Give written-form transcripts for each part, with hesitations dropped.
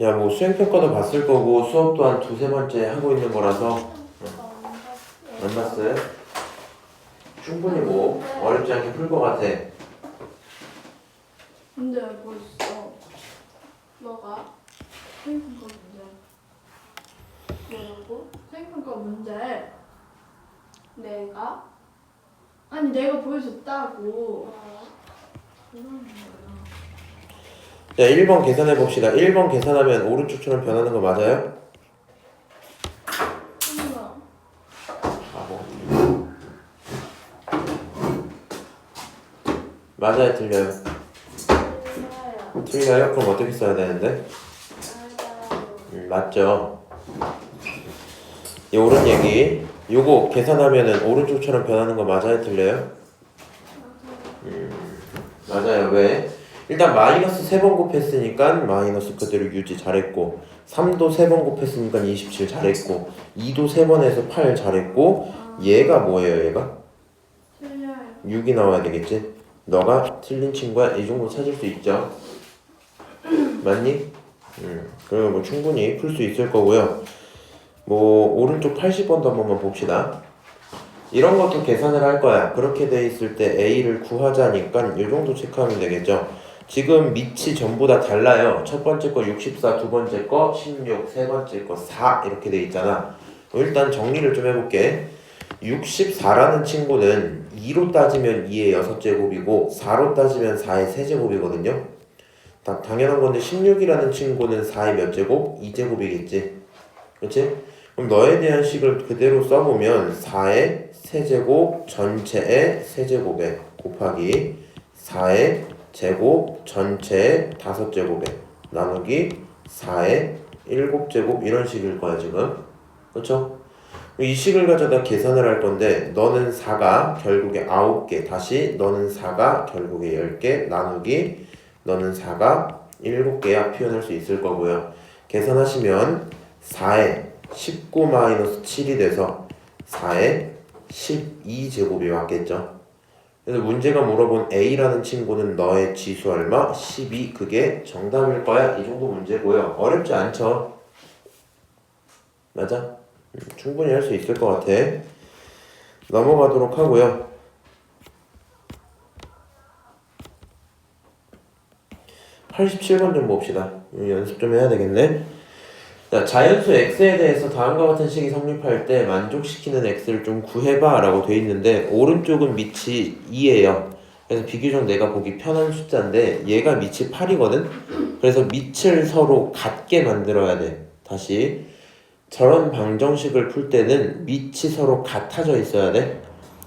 야, 뭐 수행평가도 봤을 거고 수업도 한 두세 번째 하고 있는 거라서 안 봤어요? 충분히 뭐 어렵지 않게 풀 것 같아. 근데 벌써 너가 수행평가 문제 뭐라고? 수행평가 문제 내가 보여줬다고. 그러는 거야. 자, 1번 계산해 봅시다. 1번 계산하면 오른쪽처럼 변하는 거 맞아요? 엄마. 바보. 맞아요, 틀려요? 몰라요. 틀려요? 그럼 어떻게 써야 되는데? 맞아요. 맞죠. 이 옳은 얘기. 요거 계산하면은 오른쪽처럼 변하는 거 맞아요, 틀려요? 맞아요. 왜? 일단 마이너스 3번 곱했으니까 마이너스 그대로 유지 잘했고, 3도 3번 곱했으니까 27 잘했고, 2도 3번 해서 8 잘했고, 얘가 뭐예요, 얘가? 틀려요. 6이 나와야 되겠지? 너가 틀린 친구야. 이 정도 찾을 수 있죠? 맞니? 그러면 뭐 충분히 풀 수 있을 거고요. 뭐 오른쪽 80번도 한 번만 봅시다. 이런 것도 계산을 할 거야. 그렇게 돼 있을 때 A를 구하자니까 이 정도 체크하면 되겠죠. 지금 밑이 전부 다 달라요. 첫 번째 거 64, 두 번째 거 16, 세 번째 거 4 이렇게 돼 있잖아. 일단 정리를 좀 해볼게. 64라는 친구는 2로 따지면 2의 6제곱이고 4로 따지면 4의 세제곱이거든요. 당연한 건데 16이라는 친구는 4의 몇 제곱? 2제곱이겠지. 그렇지? 그럼 너에 대한 식을 그대로 써보면 4의 세제곱 전체의 세제곱에 곱하기 4의 제곱 전체의 5제곱에 나누기 4의 7제곱 이런 식일 거야 지금. 그렇죠? 이 식을 가져다 계산을 할 건데 너는 4가 결국에 9개 다시 너는 4가 결국에 10개 나누기 너는 4가 7개야 표현할 수 있을 거고요. 계산하시면 4의 19-7이 돼서 4의 12제곱이 맞겠죠. 그래서 문제가 물어본 A라는 친구는 너의 지수 얼마? 12. 그게 정답일 거야. 이 정도 문제고요. 어렵지 않죠? 맞아? 충분히 할 수 있을 것 같아. 넘어가도록 하고요. 87번 좀 봅시다. 연습 좀 해야 되겠네. 자, 자연수 x에 대해서 다음과 같은 식이 성립할 때 만족시키는 x를 좀 구해봐 라고 돼 있는데 오른쪽은 밑이 2예요. 그래서 비교적 내가 보기 편한 숫자인데 얘가 밑이 8이거든. 그래서 밑을 서로 같게 만들어야 돼. 다시 저런 방정식을 풀 때는 밑이 서로 같아져 있어야 돼.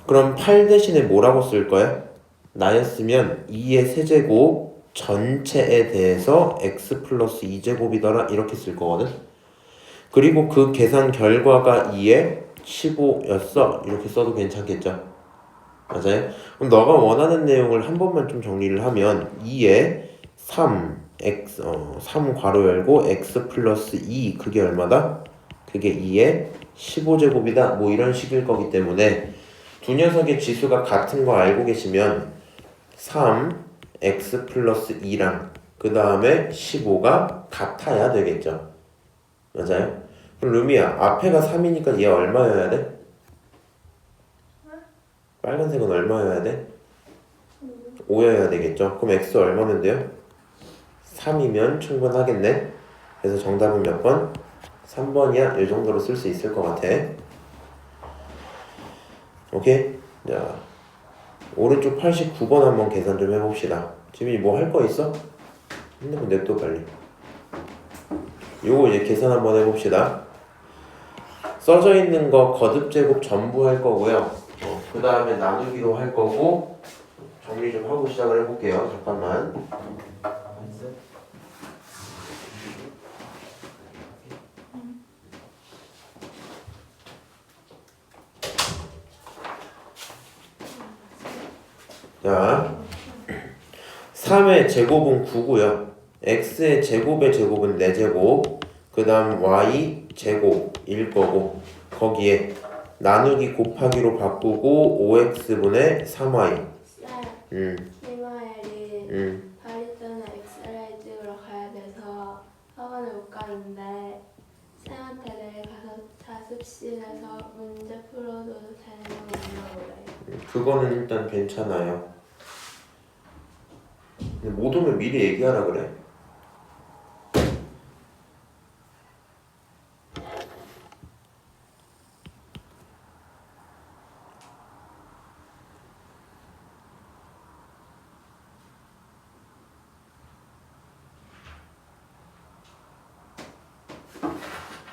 그럼 8 대신에 뭐라고 쓸 거야? 나였으면 2의 세제곱 전체에 대해서 x 플러스 2제곱이더라 이렇게 쓸 거거든. 그리고 그 계산 결과가 2에 15였어 이렇게 써도 괜찮겠죠? 맞아요? 그럼 너가 원하는 내용을 한 번만 좀 정리를 하면 2에 3 괄호 열고 x 플러스 2 그게 얼마다? 그게 2의 15제곱이다 뭐 이런 식일 거기 때문에 두 녀석의 지수가 같은 거 알고 계시면 3x 플러스 2랑 그 다음에 15가 같아야 되겠죠. 맞아요? 그럼 루미야 앞에가 3이니까 얘 얼마여야 돼? 빨간색은 얼마여야 돼? 5여야 되겠죠? 그럼 x 얼마면 돼요? 3이면 충분하겠네. 그래서 정답은 몇 번? 3번이야. 이 정도로 쓸 수 있을 것 같아. 오케이? 자, 오른쪽 89번 한번 계산 좀 해봅시다. 지민이 뭐 할 거 있어? 핸드폰 냅둬 빨리. 요거 이제 계산 한번 해봅시다. 써져 있는 거 거듭 제곱 전부 할 거고요. 그 다음에 나누기도 할 거고 정리 좀 하고 시작을 해볼게요. 잠깐만. 자, 3의 제곱은 9고요. x의 제곱의 제곱은 4제곱. 그 다음 y 제곱일 거고 거기에 나누기 곱하기로 바꾸고 5x분의 3y. 이모엘이 다리전에 엑스레이 찍으러 가야 돼서 학원을 못 객실에서 문제 풀어도 되는 건가요? 그거는 일단 괜찮아요. 근데 못 오면 미리 얘기하라 그래.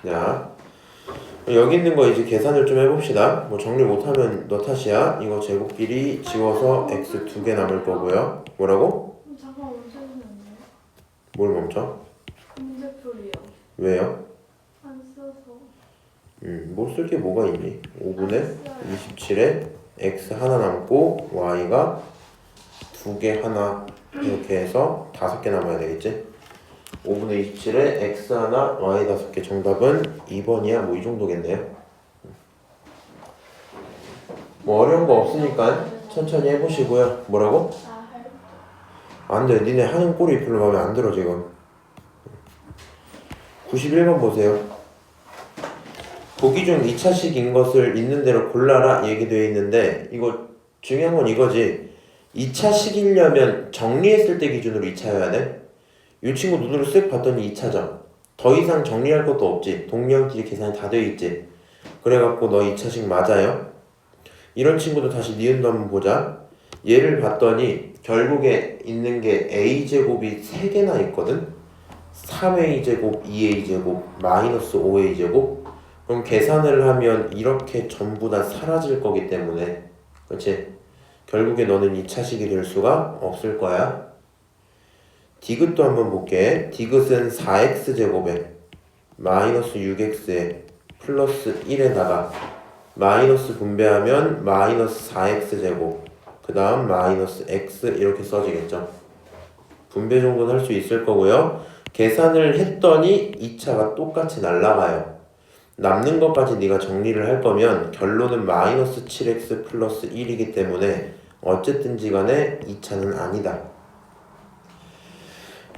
자, 여기 있는 거 이제 계산을 좀 해봅시다. 뭐 정리 못하면 너 탓이야. 이거 제곱끼리 지워서 x 2개 남을 거고요. 뭐라고? 잠깐 멈춰주면 안 돼요? 뭘 멈춰? 문제 풀이요. 왜요? 안 써서. 뭘 쓸 게 뭐가 있니? 5분의 안 써요. 27에 x 하나 남고 y가 2개 하나 이렇게 해서 5개 남아야 되겠지? 5분의 27에 x 하나 y 5개 정답은 2번이야. 뭐 이 정도겠네요. 뭐 어려운 거 없으니까 천천히 해보시고요. 뭐라고? 나 할 때. 안 돼. 니네 하는 꼴이 별로 마음에 안 들어 지금. 91번 보세요. 보기 중 2차식인 것을 있는 대로 골라라 얘기되어 있는데 이거 중요한 건 이거지. 2차식이려면 정리했을 때 기준으로 2차여야 돼. 이 친구 눈으로 쓱 봤더니 2차점. 더 이상 정리할 것도 없지. 동량끼리 계산이 다 되어 있지. 그래갖고 너 2차식 맞아요. 이런 친구도 다시 니은도 한번 보자. 얘를 봤더니 결국에 있는 게 a제곱이 3개나 있거든. 3a제곱, 2a제곱, 마이너스 5a제곱. 그럼 계산을 하면 이렇게 전부 다 사라질 거기 때문에 그렇지? 결국에 너는 2차식이 될 수가 없을 거야. 디귿도 한번 볼게. 디귿은 4x제곱에 마이너스 6x에 플러스 1에다가 마이너스 분배하면 마이너스 4x제곱 그 다음 마이너스 x 이렇게 써지겠죠. 분배 정도는 할 수 있을 거고요. 계산을 했더니 2차가 똑같이 날라가요. 남는 것까지 네가 정리를 할 거면 결론은 마이너스 7x 플러스 1이기 때문에 어쨌든지 간에 2차는 아니다.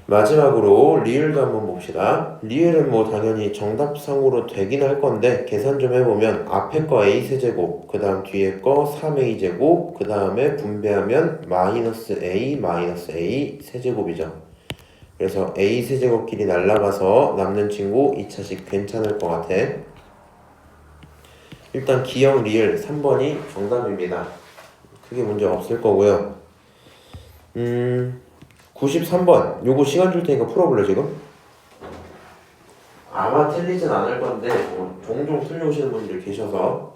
마지막으로 리을도 한번 봅시다. 리을은 뭐 당연히 정답상으로 되긴 할 건데 계산 좀 해보면 앞에 거 a세제곱 그 다음 뒤에 거 3a제곱 그 다음에 분배하면 마이너스 a 세제곱이죠. 그래서 a 세제곱끼리 날라가서 남는 친구 2차식 괜찮을 것 같아. 일단 기형 리을 3번이 정답입니다. 크게 문제 없을 거고요. 93번 요거 시간 줄 테니까 풀어볼래 지금? 아마 틀리진 않을 건데 뭐 종종 틀려오시는 분들이 계셔서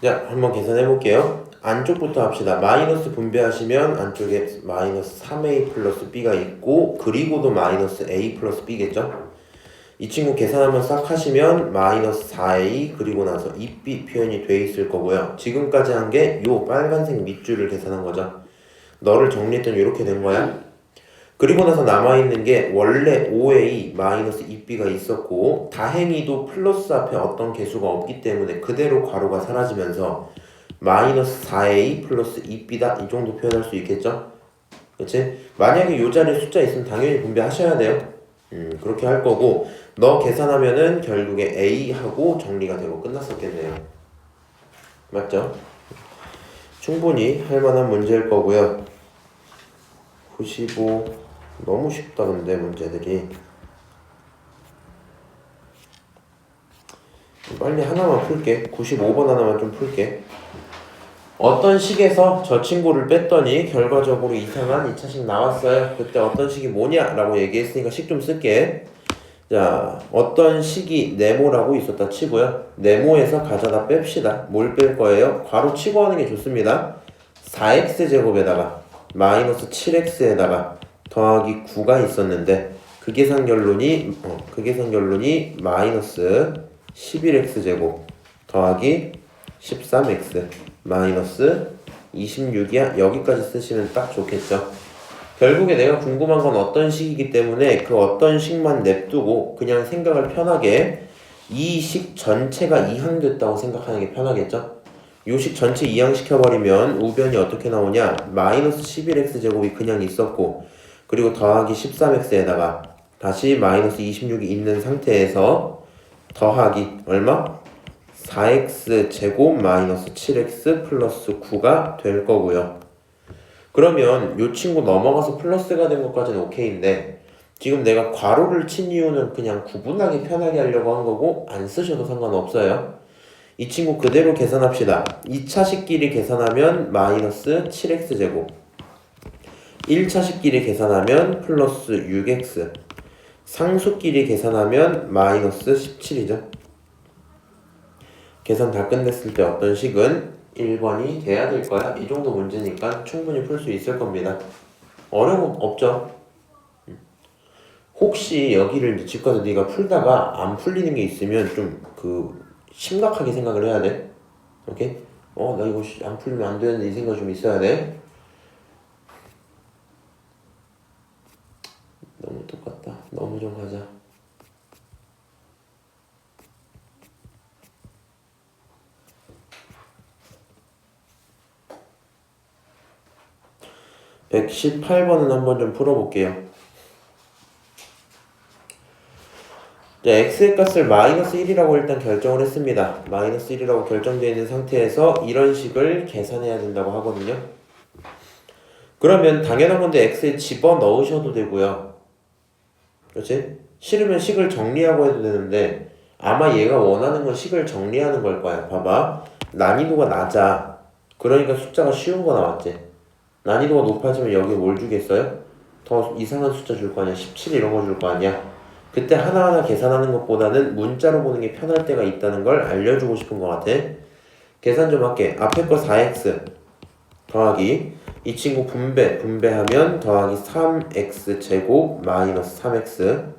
자, 한번 계산해 볼게요. 안쪽부터 합시다. 마이너스 분배하시면 안쪽에 마이너스 3a 플러스 b가 있고 그리고도 마이너스 a 플러스 b겠죠? 이 친구 계산하면 싹 하시면 마이너스 4a 그리고 나서 2b 표현이 돼 있을 거고요. 지금까지 한 게 요 빨간색 밑줄을 계산한 거죠. 너를 정리했더니 이렇게 된 거야. 그리고 나서 남아있는 게 원래 5a 마이너스 2b가 있었고 다행히도 플러스 앞에 어떤 개수가 없기 때문에 그대로 괄호가 사라지면서 마이너스 4a 플러스 2b다 이 정도 표현할 수 있겠죠? 그치? 만약에 이 자리에 숫자 있으면 당연히 분배하셔야 돼요. 그렇게 할 거고 너 계산하면은 결국에 a하고 정리가 되고 끝났었겠네요. 맞죠? 충분히 할 만한 문제일 거고요. 95 너무 쉽다 근데 문제들이 빨리 하나만 풀게. 95번 하나만 좀 풀게. 어떤 식에서 저 친구를 뺐더니 결과적으로 이상한 2차식 나왔어요. 그때 어떤 식이 뭐냐 라고 얘기했으니까 식 좀 쓸게. 자, 어떤 식이 네모라고 있었다 치고요. 네모에서 가져다 뺍시다. 뭘 뺄 거예요? 괄호 치고 하는 게 좋습니다. 4x제곱에다가 마이너스 7x에다가 더하기 9가 있었는데 그 계산 결론이 마이너스 11x 제곱 더하기 13x 마이너스 26이야. 여기까지 쓰시면 딱 좋겠죠. 결국에 내가 궁금한 건 어떤 식이기 때문에 그 어떤 식만 냅두고 그냥 생각을 편하게 이 식 전체가 이항됐다고 생각하는 게 편하겠죠. 요 식 전체 이항시켜버리면 우변이 어떻게 나오냐. 마이너스 11x 제곱이 그냥 있었고 그리고 더하기 13x에다가 다시 마이너스 26이 있는 상태에서 더하기 얼마? 4x 제곱 마이너스 7x 플러스 9가 될 거고요. 그러면 요 친구 넘어가서 플러스가 된 것까지는 오케이인데 지금 내가 괄호를 친 이유는 그냥 구분하기 편하게 하려고 한 거고 안 쓰셔도 상관없어요. 이 친구 그대로 계산합시다. 2차식끼리 계산하면 마이너스 7x 제곱 1차식끼리 계산하면 플러스 6x 상수끼리 계산하면 마이너스 17이죠. 계산 다 끝냈을 때 어떤 식은 1번이 돼야 될 거야. 이 정도 문제니까 충분히 풀 수 있을 겁니다. 어려움 없죠? 혹시 여기를 이제 집 가서 네가 풀다가 안 풀리는 게 있으면 좀 심각하게 생각을 해야 돼. 오케이? 나 이거 안 풀리면 안 되는데 이 생각 좀 있어야 돼. 너무 똑같다. 너무 좀 가자. (118번은) 한번 좀 풀어볼게요. 자, x의 값을 마이너스 1이라고 일단 결정을 했습니다. 마이너스 1이라고 결정되어 있는 상태에서 이런 식을 계산해야 된다고 하거든요. 그러면 당연한 건데 x에 집어넣으셔도 되고요. 그렇지? 싫으면 식을 정리하고 해도 되는데 아마 얘가 원하는 건 식을 정리하는 걸 거야. 봐봐. 난이도가 낮아. 그러니까 숫자가 쉬운 거 나왔지. 난이도가 높아지면 여기에 뭘 주겠어요? 더 이상한 숫자 줄 거 아니야. 17 이런 거 줄 거 아니야. 그때 하나하나 계산하는 것보다는 문자로 보는 게 편할 때가 있다는 걸 알려주고 싶은 것 같아. 계산 좀 할게. 앞에 거 4x 더하기 이 친구 분배하면 더하기 3x 제곱 마이너스 3x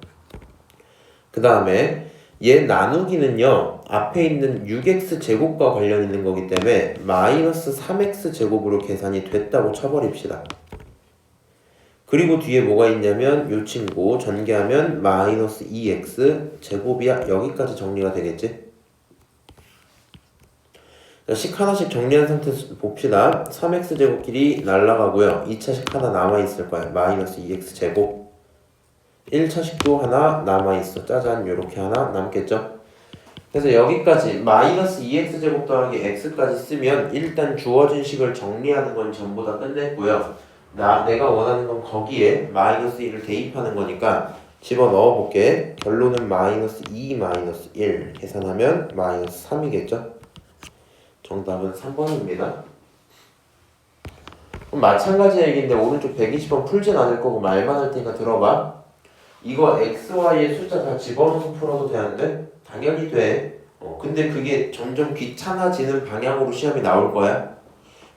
그 다음에 얘 나누기는요 앞에 있는 6x 제곱과 관련 있는 거기 때문에 마이너스 3x 제곱으로 계산이 됐다고 쳐버립시다. 그리고 뒤에 뭐가 있냐면 요 친구 전개하면 마이너스 2x 제곱이야. 여기까지 정리가 되겠지? 자, 식 하나씩 정리한 상태에서 봅시다. 3x 제곱끼리 날라가고요. 2차식 하나 남아있을 거야. 마이너스 2x 제곱 1차식도 하나 남아있어. 짜잔 요렇게 하나 남겠죠? 그래서 여기까지 마이너스 2x 제곱 더하기 x까지 쓰면 일단 주어진 식을 정리하는 건 전부 다 끝냈고요. 내가 원하는 건 거기에 마이너스 1을 대입하는 거니까 집어넣어 볼게. 결론은 마이너스 2 마이너스 1 계산하면 마이너스 3이겠죠? 정답은 3번입니다. 그럼 마찬가지 얘기인데 오른쪽 120번 풀진 않을 거고 말만 할 테니까 들어봐. 이거 x, y의 숫자 다 집어넣어서 풀어도 되는데? 당연히 돼. 근데 그게 점점 귀찮아지는 방향으로 시험이 나올 거야.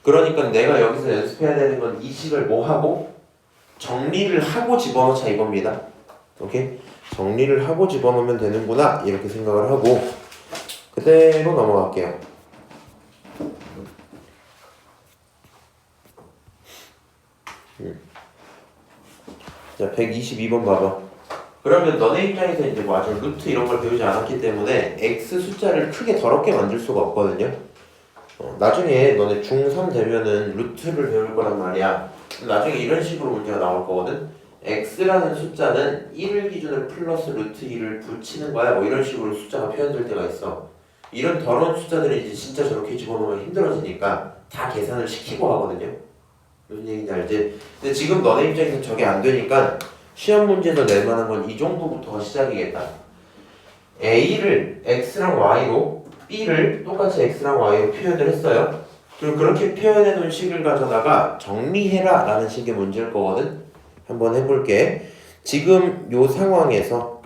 그러니까 내가 여기서 연습해야 되는 건 이 식을 뭐 하고? 정리를 하고 집어넣자 이겁니다. 오케이? 정리를 하고 집어넣으면 되는구나 이렇게 생각을 하고 그대로 넘어갈게요. 자, 122번 봐봐. 그러면 너네 입장에서 이제 뭐 아직 루트 이런 걸 배우지 않았기 때문에 x 숫자를 크게 더럽게 만들 수가 없거든요. 나중에 너네 중3 되면은 루트를 배울 거란 말이야. 나중에 이런 식으로 문제가 나올 거거든. x라는 숫자는 1을 기준으로 플러스 루트 2를 붙이는 거야. 뭐 이런 식으로 숫자가 표현될 때가 있어. 이런 더러운 숫자들이 이제 진짜 저렇게 집어넣으면 힘들어지니까 다 계산을 시키고 하거든요. 무슨 얘기인지 알지? 근데 지금 너네 입장에서 저게 안 되니까 시험 문제에서 낼 만한 건 이 정도부터가 시작이겠다. A를 X랑 Y로 B를 똑같이 X랑 Y로 표현을 했어요. 그리고 그렇게 표현해 놓은 식을 가져다가 정리해라 라는 식의 문제일 거거든. 한번 해볼게. 지금 요 상황에서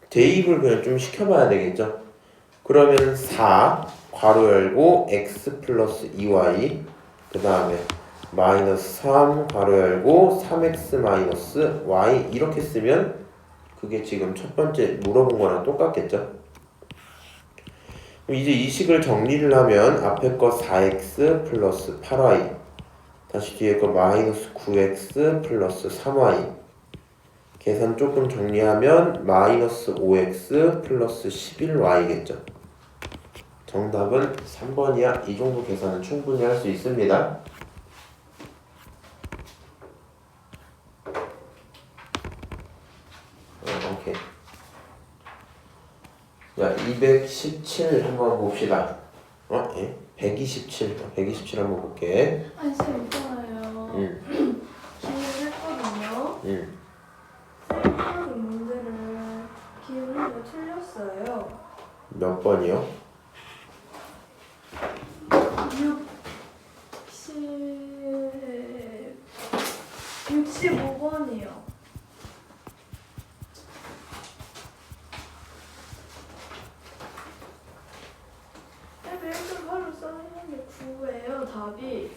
대입을 그냥 좀 시켜봐야 되겠죠. 그러면 4 괄호 열고 X 플러스 2Y 그 다음에 마이너스 3 가로 열고 3x 마이너스 y 이렇게 쓰면 그게 지금 첫 번째 물어본 거랑 똑같겠죠? 그럼 이제 이 식을 정리를 하면 앞에 거 4x 플러스 8y 다시 뒤에 거 마이너스 9x 플러스 3y 계산 조금 정리하면 마이너스 5x 플러스 11y겠죠. 정답은 3번이야. 이 정도 계산은 충분히 할 수 있습니다. 오케이. 자, 217 한번 봅시다. 예? 127 한번 볼게. 아니 쌤 있잖아요. 기울했거든요. 쌤이 문제를 기울이고 틀렸어요. 몇 번이요? 65번이요. 이렇게 바로 써있는데 9예요 답이.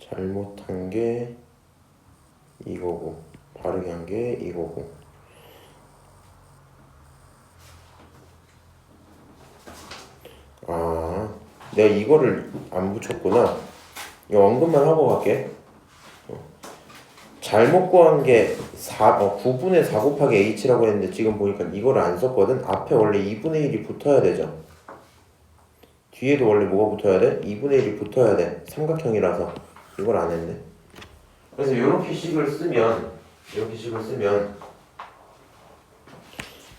잘못한 게 이거고 바르게 한 게 이거고. 아, 내가 이거를 안 붙였구나. 이거 언급만 하고 갈게. 잘못 구한 게 9분의 4 곱하기 h라고 했는데 지금 보니까 이거를 안 썼거든. 앞에 원래 2분의 1이 붙어야 되죠. 뒤에도 원래 뭐가 붙어야 돼? 2분의 1이 붙어야 돼. 삼각형이라서 이걸 안 했네. 그래서 이렇게 식을 쓰면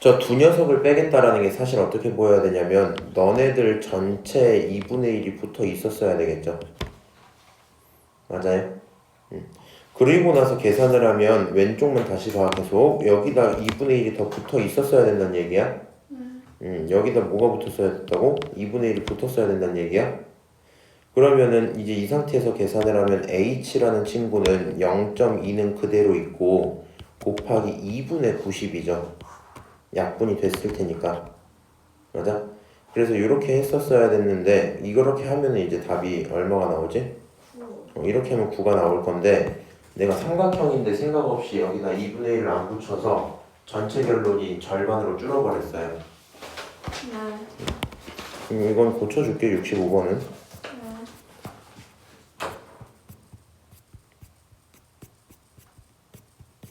저 두 녀석을 빼겠다라는 게 사실 어떻게 보여야 되냐면 너네들 전체 2분의 1이 붙어 있었어야 되겠죠. 맞아요? 그리고 나서 계산을 하면 왼쪽만 다시 봐. 계속 여기다 2분의 1이 더 붙어 있었어야 된다는 얘기야. 여기다 뭐가 붙었어야 됐다고? 2분의 1이 붙었어야 된다는 얘기야. 그러면은 이제 이 상태에서 계산을 하면 h라는 친구는 0.2는 그대로 있고 곱하기 2분의 90이죠. 약분이 됐을 테니까. 맞아? 그래서 이렇게 했었어야 됐는데 이렇게 하면 이제 답이 얼마가 나오지? 9. 이렇게 하면 9가 나올 건데 내가 삼각형인데 생각 없이 여기다 2분의 1을 안 붙여서 전체 결론이 절반으로 줄어버렸어요. 네. 이건 고쳐줄게. 65번은.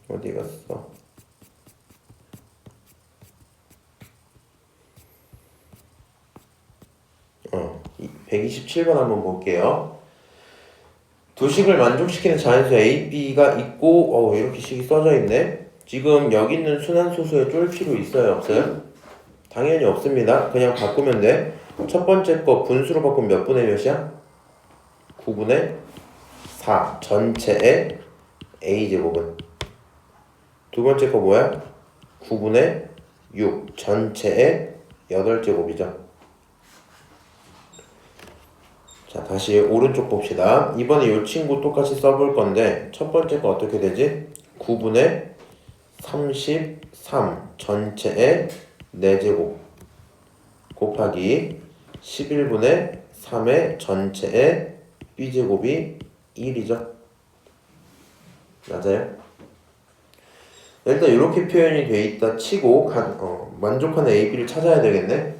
어디 갔어? 127번 한번 볼게요. 두 식을 만족시키는 자연수 A, B가 있고 이렇게 식이 써져 있네. 지금 여기 있는 순환소수에 쫄 필요 있어요? 없어요? 당연히 없습니다. 그냥 바꾸면 돼. 첫 번째 거 분수로 바꾸면 몇 분의 몇이야? 9분의 4 전체의 A제곱은. 두 번째 거 뭐야? 9분의 6 전체의 8제곱이죠. 자, 다시 오른쪽 봅시다. 이번에 이 친구 똑같이 써볼 건데 첫 번째 거 어떻게 되지? 9분의 33 전체의 4제곱 곱하기 11분의 3의 전체의 b제곱이 1이죠. 맞아요? 일단 이렇게 표현이 돼 있다 치고 만족하는 a, b를 찾아야 되겠네.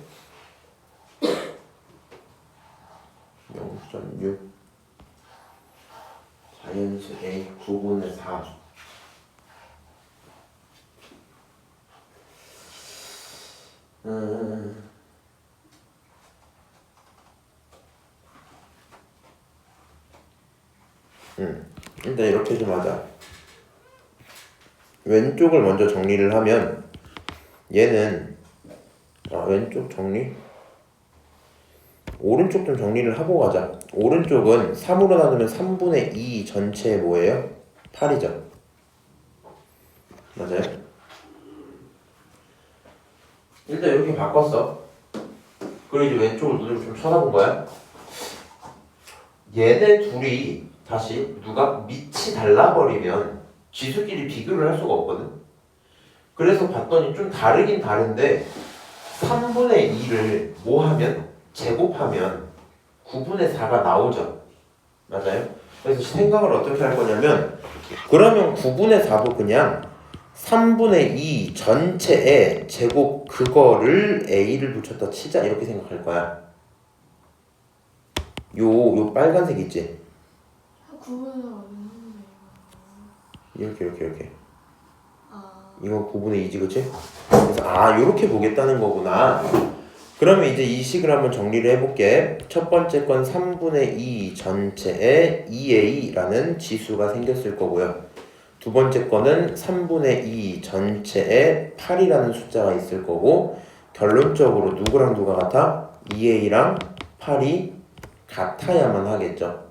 0.6 자연수 a 9분의 4 일단 이렇게 좀 하자. 왼쪽을 먼저 정리를 하면 얘는 왼쪽 정리? 오른쪽 좀 정리를 하고 가자. 오른쪽은 3으로 나누면 3분의 2 전체 뭐예요? 8이죠. 맞아요? 일단 이렇게 바꿨어. 그리고 이제 왼쪽을 눈으로 좀 쳐다본 거야. 얘네 둘이 다시 누가 밑이 달라버리면 지수끼리 비교를 할 수가 없거든. 그래서 봤더니 좀 다르긴 다른데 3분의 2를 뭐 하면 제곱하면 9분의 4가 나오죠. 맞아요? 그래서 생각을 어떻게 할 거냐면 그러면 9분의 4도 그냥 3분의 2 전체의 제곱 그거를 a를 붙였다 치자 이렇게 생각할 거야. 요 빨간색 있지? 구분을 안 이렇게 아, 이건 9분의 2지 그치? 그래서 요렇게 보겠다는 거구나. 그러면 이제 이 식을 한번 정리를 해볼게. 첫 번째 건 3분의 2 전체에 2a라는 지수가 생겼을 거고요. 두 번째 거는 3분의 2 전체에 8이라는 숫자가 있을 거고, 결론적으로 누구랑 누가 같아? 2a랑 8이 같아야만 하겠죠.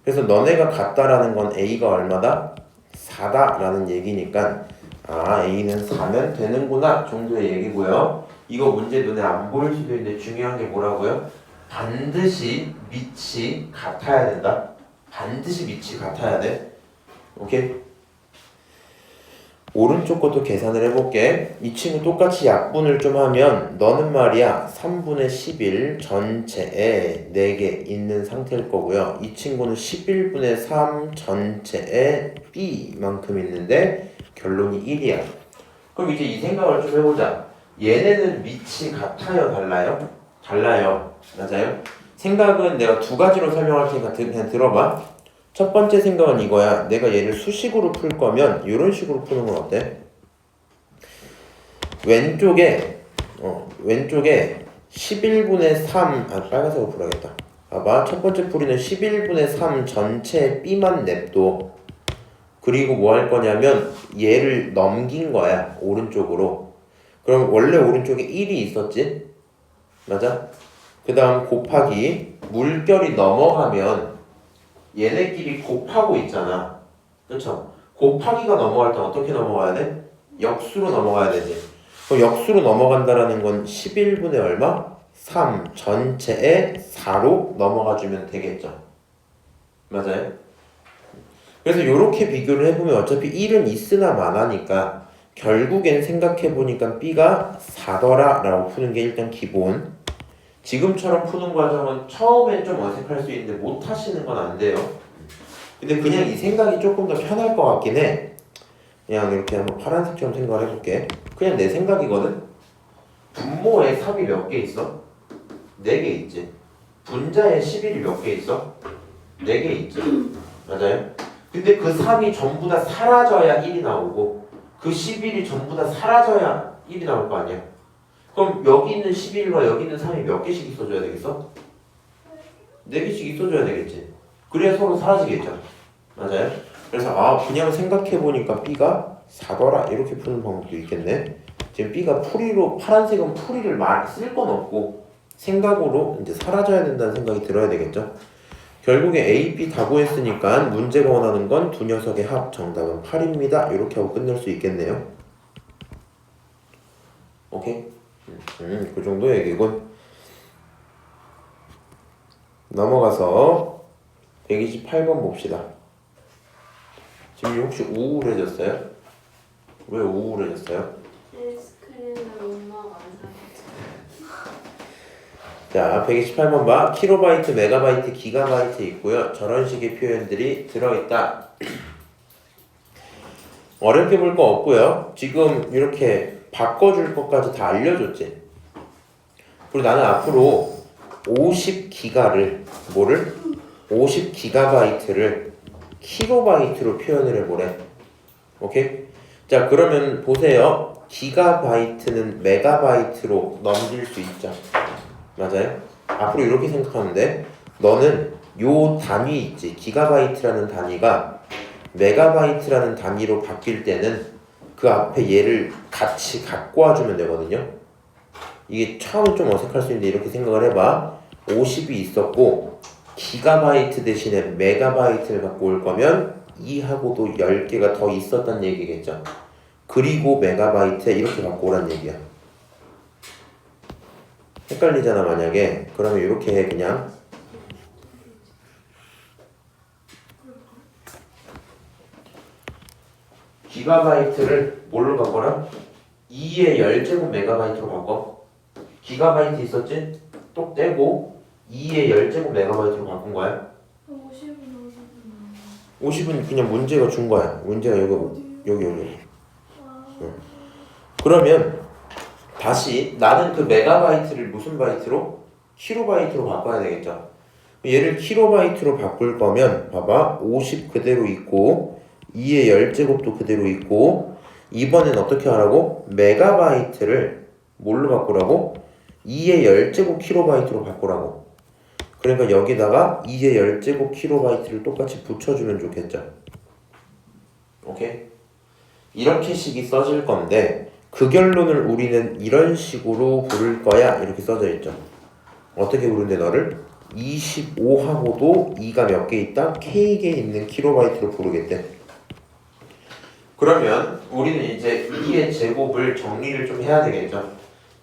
그래서 너네가 같다라는 건 a가 얼마다? 4다라는 얘기니까 a는 4면 되는구나 정도의 얘기고요. 이거 문제 눈에 안 보일 수도 있는데 중요한 게 뭐라고요? 반드시 밑이 같아야 된다. 반드시 밑이 같아야 돼. 오케이? 오른쪽 것도 계산을 해볼게. 이 친구 똑같이 약분을 좀 하면 너는 말이야 3분의 11 전체에 4개 있는 상태일 거고요. 이 친구는 11분의 3 전체에 b만큼 있는데 결론이 1이야. 그럼 이제 이 생각을 좀 해보자. 얘네는 밑이 같아요? 달라요? 달라요. 맞아요? 생각은 내가 두 가지로 설명할 테니까 그냥 들어봐. 첫 번째 생각은 이거야. 내가 얘를 수식으로 풀 거면 이런 식으로 푸는 건 어때? 왼쪽에 11분의 3 빨간색으로 풀어야겠다. 봐봐. 첫 번째 풀이는 11분의 3 전체 b만 냅둬. 그리고 뭐 할 거냐면 얘를 넘긴 거야. 오른쪽으로. 그럼 원래 오른쪽에 1이 있었지? 맞아? 그 다음 곱하기 물결이 넘어가면 얘네끼리 곱하고 있잖아. 그쵸? 곱하기가 넘어갈 때 어떻게 넘어가야 돼? 역수로 넘어가야 되지. 그럼 역수로 넘어간다라는 건 11분의 얼마? 3 전체에 4로 넘어가 주면 되겠죠. 맞아요? 그래서 이렇게 비교를 해보면 어차피 1은 있으나 마나니까 결국엔 생각해보니까 b가 4더라 라고 푸는 게 일단 기본. 지금처럼 푸는 과정은 처음엔 좀 어색할 수 있는데 못 하시는 건 안 돼요. 근데 그냥 이 생각이 조금 더 편할 것 같긴 해. 그냥 이렇게 한번 파란색처럼 생각을 해볼게. 그냥 내 생각이거든. 분모에 3이 몇 개 있어? 4개 있지. 분자에 11이 몇 개 있어? 4개 있지. 맞아요? 근데 그 3이 전부 다 사라져야 1이 나오고 그 11이 전부 다 사라져야 1이 나올 거 아니야. 그럼 여기 있는 11과 여기 있는 3이 몇 개씩 있어줘야 되겠어? 4개씩 있어줘야 되겠지. 그래야 서로 사라지겠죠. 맞아요? 그래서 그냥 생각해보니까 b가 4더라 이렇게 푸는 방법도 있겠네. 지금 b가 풀이로 파란색은 풀이를 쓸 건 없고 생각으로 이제 사라져야 된다는 생각이 들어야 되겠죠. 결국에 A, B 다 구했으니까 문제가 원하는 건 두 녀석의 합 정답은 8입니다. 이렇게 하고 끝낼 수 있겠네요. 오케이? 그 정도 얘기고 넘어가서 128번 봅시다. 지금 혹시 우울해졌어요? 왜 우울해졌어요? 스크린을 엄마가 안 사줬어요. 자, 128번 봐. 킬로바이트, 메가바이트, 기가바이트 있고요. 저런 식의 표현들이 들어있다. 어렵게 볼 거 없고요. 지금 이렇게 바꿔줄 것까지 다 알려줬지. 그리고 나는 앞으로 50기가를 50기가바이트를 킬로바이트로 표현을 해보래. 오케이? 자, 그러면 보세요. 기가바이트는 메가바이트로 넘길 수 있죠. 맞아요? 앞으로 이렇게 생각하는데 너는 요 단위 있지. 기가바이트라는 단위가 메가바이트라는 단위로 바뀔 때는 그 앞에 얘를 같이 갖고 와주면 되거든요. 이게 처음에 좀 어색할 수 있는데 이렇게 생각을 해봐. 50이 있었고 기가바이트 대신에 메가바이트를 갖고 올 거면 2하고도 10개가 더 있었단 얘기겠죠. 그리고 메가바이트에 이렇게 갖고 오란 얘기야. 헷갈리잖아 만약에. 그러면 이렇게 해. 그냥 기가바이트를 뭘로 바꿔라? 2의 10제곱 메가바이트로 바꿔. 기가바이트 있었지? 똑 떼고 2의 10제곱 메가바이트로 바꾼 거야. 50은 50은 그냥 문제가 준 거야. 문제가 여기. 아, 그러면 다시 나는 그 메가바이트를 무슨 바이트로? 킬로바이트로 바꿔야 되겠죠. 얘를 킬로바이트로 바꿀 거면 봐봐. 50 그대로 있고 2의 10제곱도 그대로 있고 이번엔 어떻게 하라고? 메가바이트를 뭘로 바꾸라고? 2의 10제곱 킬로바이트로 바꾸라고. 그러니까 여기다가 2의 10제곱 킬로바이트를 똑같이 붙여주면 좋겠죠. 오케이? 이렇게 식이 써질 건데 그 결론을 우리는 이런 식으로 부를 거야. 이렇게 써져 있죠. 어떻게 부른대 너를? 25하고도 2가 몇 개 있다? K개 있는 킬로바이트로 부르겠대. 그러면 우리는 이제 2의 제곱을 정리를 좀 해야 되겠죠.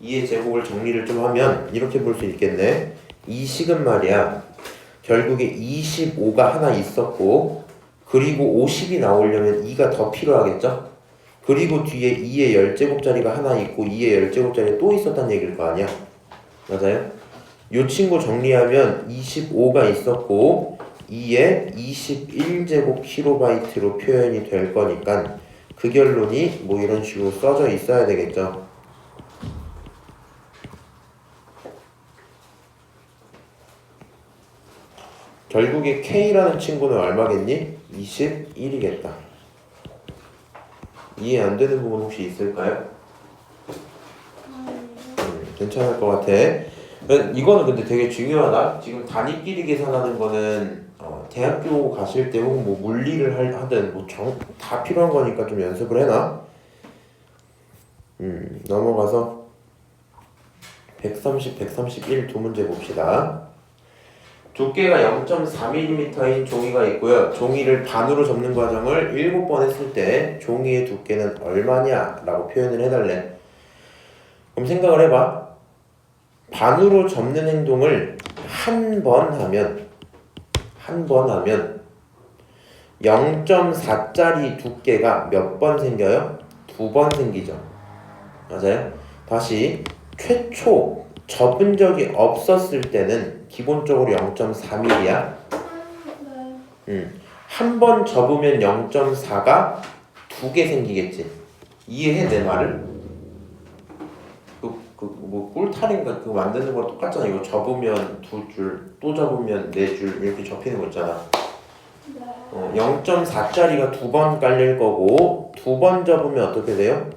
2의 제곱을 정리를 좀 하면 이렇게 볼 수 있겠네. 이 식은 말이야. 결국에 25가 하나 있었고 그리고 50이 나오려면 2가 더 필요하겠죠. 그리고 뒤에 2의 10제곱짜리가 하나 있고 2의 10제곱짜리가 또 있었다는 얘기일 거 아니야. 맞아요? 이 친구 정리하면 25가 있었고 2의 21제곱 킬로바이트로 표현이 될 거니까 그 결론이 뭐 이런 식으로 써져 있어야 되겠죠. 결국에 K라는 친구는 얼마겠니? 21이겠다. 이해 안 되는 부분 혹시 있을까요? 괜찮을 것 같아. 이거는 근데 되게 중요하다. 지금 단위끼리 계산하는 거는 대학교 가실 때 혹은 뭐 물리를 하든 뭐 다 필요한 거니까 좀 연습을 해놔. 넘어가서 130, 131 두 문제 봅시다. 두께가 0.4mm인 종이가 있고요. 종이를 반으로 접는 과정을 7번 했을 때 종이의 두께는 얼마냐? 라고 표현을 해달래. 그럼 생각을 해봐. 반으로 접는 행동을 한 번 하면 0.4짜리 두께가 몇 번 생겨요? 2번 생기죠. 맞아요? 다시 최초 접은 적이 없었을 때는 기본적으로 0.4mm야. 한 번 접으면 0.4가 2개 생기겠지. 이해해 내 말을? 뭐 꿀탈인가 그거 만드는 거랑 똑같잖아. 이거 접으면 2줄, 또 접으면 4줄 이렇게 접히는 거 있잖아. 0.4짜리가 2번 깔릴 거고 2번 접으면 어떻게 돼요?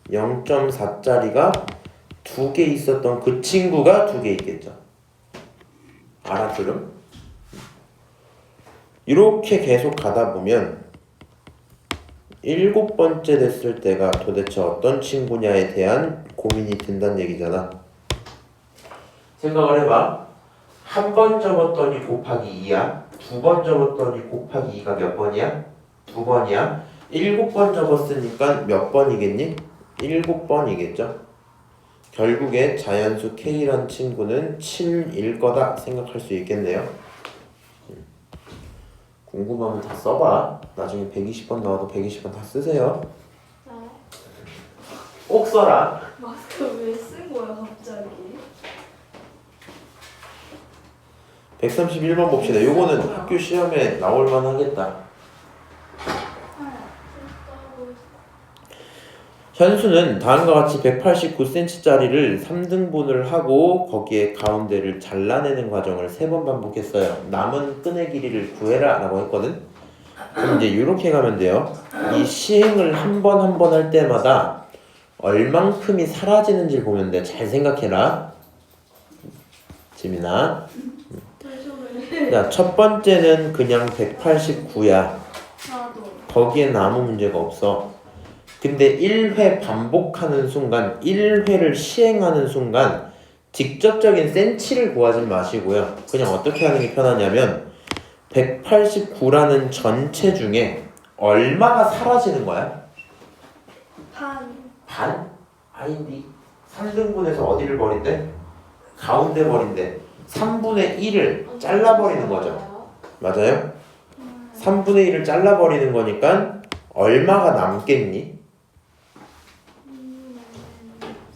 0.4짜리가 2개 있었던 그 친구가 2개 있겠죠. 알아들음? 이렇게 계속 가다 보면 7번째 됐을 때가 도대체 어떤 친구냐에 대한 고민이 든다는 얘기잖아. 생각을 해봐. 한 번 접었더니 곱하기 2야. 2번 접었더니 곱하기 2가 몇 번이야? 2번이야. 7번 접었으니까 몇 번이겠니? 7번이겠죠. 결국에 자연수 K란 친구는 7일 거다 생각할 수 있겠네요. 궁금하면 다 써봐. 나중에 120번 나와도 120번 다 쓰세요. 꼭 써라. 마스크 왜 쓴 거야 갑자기? 131번 봅시다. 요거는 학교 시험에 나올만 하겠다. 현수는 다음과 같이 189cm짜리를 3등분을 하고 거기에 가운데를 잘라내는 과정을 3번 반복했어요. 남은 끈의 길이를 구해라 라고 했거든. 그럼 이제 이렇게 가면 돼요. 이 시행을 한 번 한 번 할 때마다 얼만큼이 사라지는지 보면 돼. 잘 생각해라. 지민아. 자, 첫 번째는 그냥 189야. 거기에 아무 문제가 없어. 근데 1회 반복하는 순간, 1회를 시행하는 순간 직접적인 센치를 구하지 마시고요. 그냥 어떻게 하는 게 편하냐면 189라는 전체 중에 얼마가 사라지는 거야? 반? 아닌데 3등분해서 어디를 버린대? 가운데 버린대. 3분의 1을 잘라버리는 거죠. 맞아요? 3분의 1을 잘라버리는 거니까 얼마가 남겠니?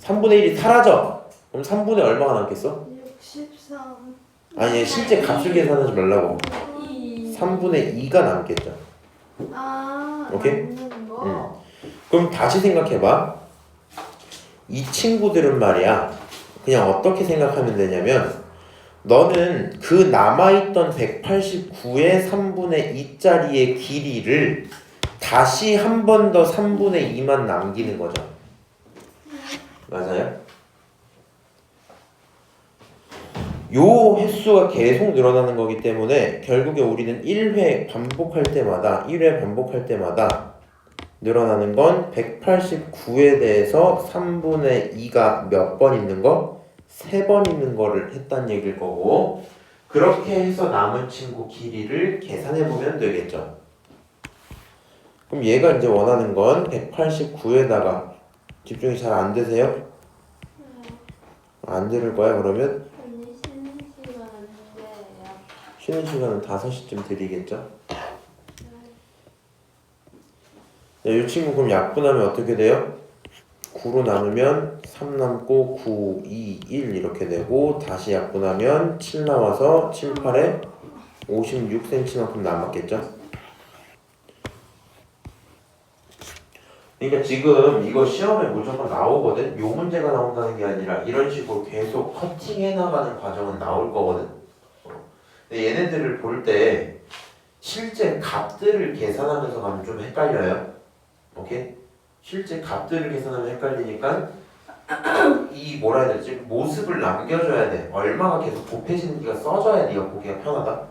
3분의 1이 사라져. 그럼 3분의 얼마가 남겠어? 63. 아니 실제 값을 계산하지 말라고. 2. 3분의 2가 남겠죠. 아, 오케이? 남는 거. 그럼 다시 생각해봐. 이 친구들은 말이야 그냥 어떻게 생각하면 되냐면 너는 그 남아있던 189의 3분의 2짜리의 길이를 다시 한 번 더 3분의 2만 남기는 거죠. 맞아요? 요 횟수가 계속 늘어나는 거기 때문에 결국에 우리는 1회 반복할 때마다 늘어나는 건 189에 대해서 3분의 2가 몇 번 있는 거? 3번 있는 거를 했단 얘기일 거고 그렇게 해서 남은 친구 길이를 계산해 보면 되겠죠. 그럼 얘가 이제 원하는 건 189에다가 집중이 잘 안 되세요? 안 들을 거야 그러면? 언니 쉬는 시간 안 돼요. 쉬는 시간은 5시쯤 드리겠죠? 네, 이 친구 그럼 약분하면 어떻게 돼요? 9로 나누면 3 남고 9, 2, 1 이렇게 되고 다시 약분하면 7 나와서 7, 8에 56cm만큼 남았겠죠? 그러니까 지금 이거 시험에 무조건 나오거든? 요 문제가 나온다는 게 아니라 이런 식으로 계속 커팅해 나가는 과정은 나올 거거든? 근데 얘네들을 볼 때 실제 값들을 계산하면서 가면 좀 헷갈려요. 오케이? 실제 값들을 계산하면 헷갈리니까 이 뭐라 해야 되지? 모습을 남겨줘야 돼. 얼마가 계속 곱해지는지가 써져야 네가 보기가 편하다.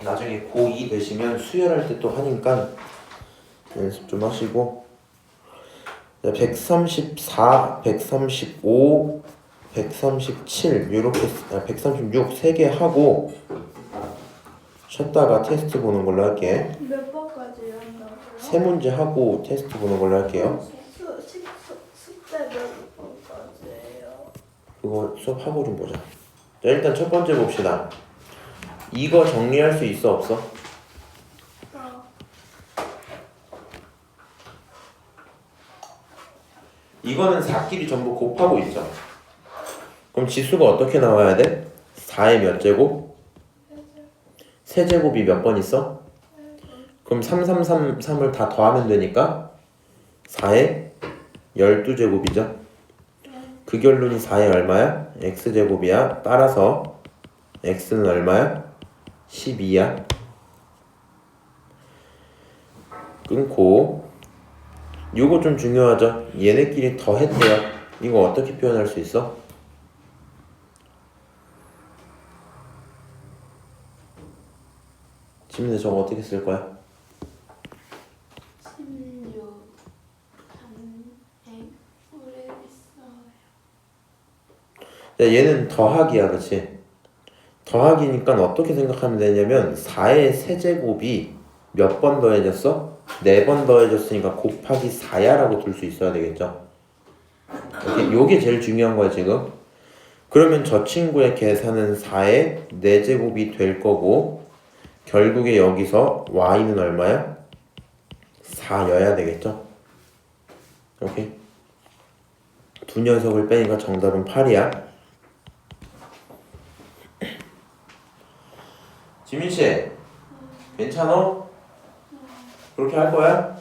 나중에 고2 되시면 수열할 때 또 하니까 연습 좀 하시고 134, 135, 137 요렇게 136 3개 하고 쉬었다가 테스트 보는 걸로 할게. 몇 번까지 한다고요? 세 문제 하고 테스트 보는 걸로 할게요. 숙제 몇 번까지예요? 그거 수업하고 좀 보자. 자, 일단 첫 번째 봅시다. 이거 정리할 수 있어 없어? 이거는 4끼리 전부 곱하고 있죠. 그럼 지수가 어떻게 나와야 돼? 4의 몇 제곱? 세제곱이 몇 번 있어? 그럼 3을 다 더하면 되니까 4의 12제곱이죠. 그 결론이 4의 얼마야? x제곱이야. 따라서 x는 얼마야? 12야. 끊고 요거 좀 중요하죠. 얘네끼리 더했대요. 이거 어떻게 표현할 수 있어? 지민이 저거 어떻게 쓸 거야? 16 3행 모르겠어요. 야, 얘는 더하기야, 그치? 더하기니까 어떻게 생각하면 되냐면 4의 세제곱이 몇 번 더해졌어? 4번 더해졌으니까 곱하기 4야 라고 둘 수 있어야 되겠죠. 이렇게, 요게 제일 중요한 거야 지금. 그러면 저 친구의 계산은 4의 4제곱이 될 거고 결국에 여기서 y는 얼마야? 4여야 되겠죠. 오케이. 두 녀석을 빼니까 정답은 8이야. 지민씨 괜찮아? 그렇게 할 거야?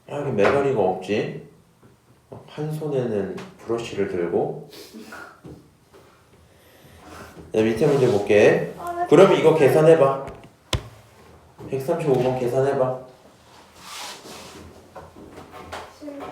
여기 매가리가 없지. 한 손에는 브러쉬를 들고. 자, 밑에 문제 볼게. 그러면 이거 계산해봐. 135번 계산해봐. 싫다.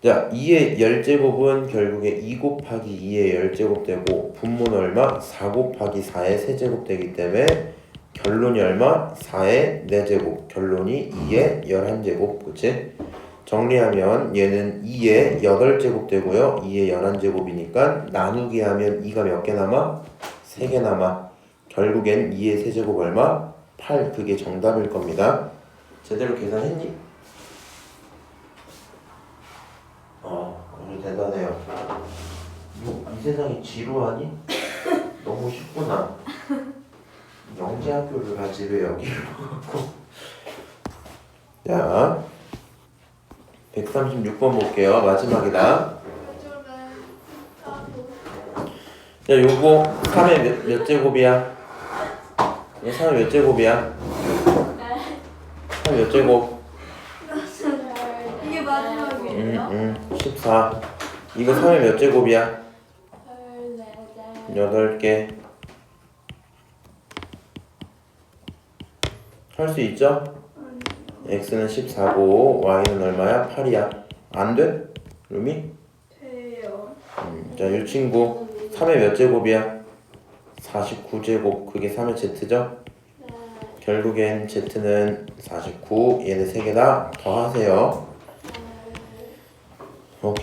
자, 2의 10제곱은 결국에 2 곱하기 2의 10제곱 되고 분모는 얼마? 4 곱하기 4의 세제곱 되기 때문에 결론이 얼마? 4의 4제곱. 결론이 2의 11제곱. 그치? 정리하면 얘는 2의 8제곱 되고요. 2의 11제곱이니까 나누기 하면 2가 몇 개 남아? 3개 남아. 결국엔 2의 세제곱 얼마? 8. 그게 정답일 겁니다. 제대로 계산했니? 오늘 대단해요. 이 세상이 지루하니? 너무 쉽구나. 영재학교를 가지 왜 여기를 가고. 자 136번 볼게요. 마지막이다. 자 요거 3의 몇 제곱이야? 이거 3의 몇 제곱이야? 3의 몇 제곱? 이게 마지막이에요? 14. 이거 3의 몇 제곱이야? 8개. 할 수 있죠? x는 14고 y는 얼마야? 8이야. 안 돼? 루미? 돼요. 자, 이 친구 3의 몇 제곱이야? 49제곱. 그게 3의 z죠? 결국엔 z는 49. 얘네 3개 다 더하세요. 오케이.